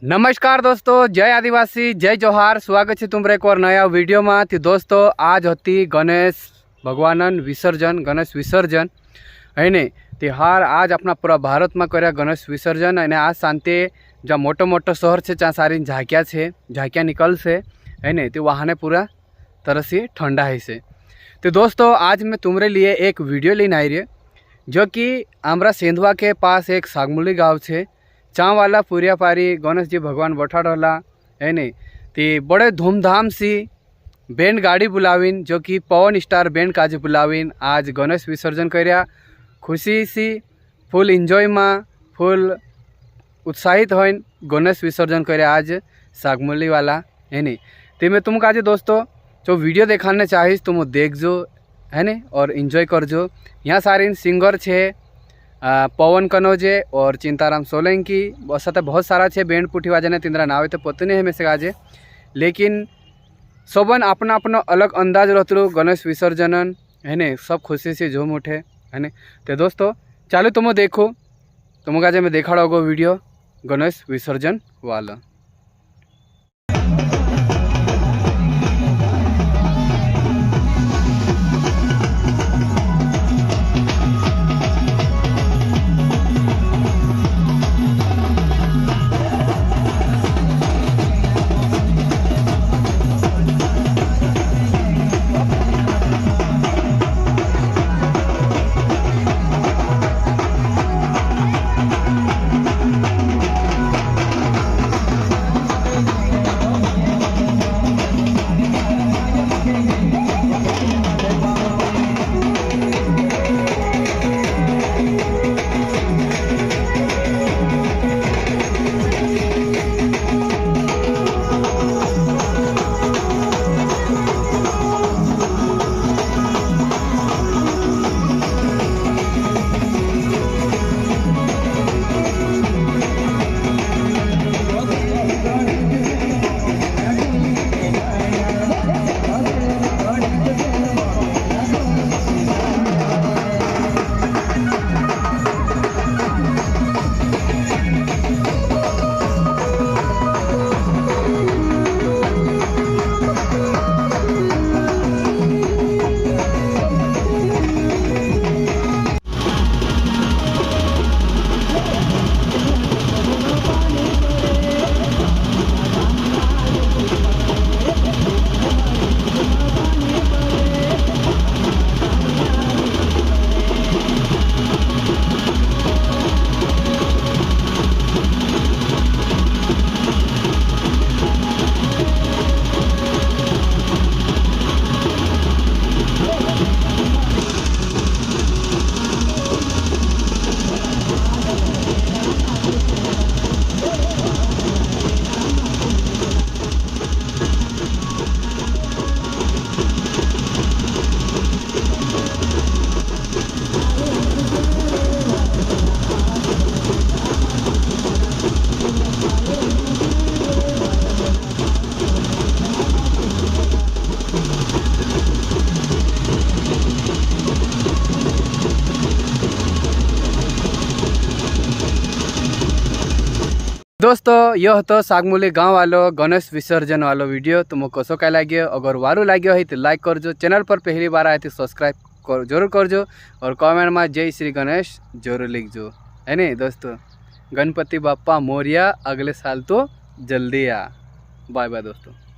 नमस्कार दोस्तों, जय आदिवासी, जय जोहार। स्वागत है तुमरे एक और नया वीडियो में। तो दोस्तों आज होती गणेश भगवान विसर्जन, गणेश विसर्जन है ने। त्यौहार आज अपना पूरा भारत में कर्या गणेश विसर्जन। और आज शांति जहाँ मोटो मोटो शहर है जहाँ सारी झांकिया निकल से है ने, तो वहाँ ने पूरा तरह से ठंडा है से। तो दोस्तों आज मैं तुम्हारे लिए एक वीडियो लेने आई रही जो कि आमरा सेंधवा के पास एक सागमुली गाँव है। चा वाला पूरिया पारी गणेश जी भगवान बैठा रहा है नहीं। तो बड़े धूमधाम सी बैंड गाड़ी बुलावीन जो कि पवन स्टार बैंड काज बुलावीन आज गणेश विसर्जन कर्या। खुशी सी फुल एंजॉय में फुल उत्साहित होइन गणेश विसर्जन कर्या आज सागमुली वाला है नहीं। तो मैं तुमको आज दोस्तों जो वीडियो दिखाने चाहिए तुम देखजो है नहीं और एंजॉय करजो। यहाँ सारे सिंगर छे पवन कनौजे और चिंताराम सोलंकी, बहुत सारा छे बैंड पुठी वाजने तिंद्रा नावे तो पता नहीं है में से आजे, लेकिन सबन अपना अपना अलग अंदाज रहतु गणेश विसर्जन है ने। सब खुशी से झूम उठे है ने। तो दोस्तों चालू तुम देखो, तुमको आज मैं देखा होगा वीडियो गणेश विसर्जन वाला। दोस्तों यह तो सागमुली गाँव वालों गणेश विसर्जन वालों वीडियो तुमको कसो क्या लगे। अगर वारू लगे है तो लाइक करजो, चैनल पर पहली बार आए तो सब्सक्राइब जरूर करजो और कमेंट में जय श्री गणेश जरूर लिखजो है नहीं। दोस्तों गणपति बाप्पा मोरिया, अगले साल तो जल्दी आ। बाय बाय दोस्तों।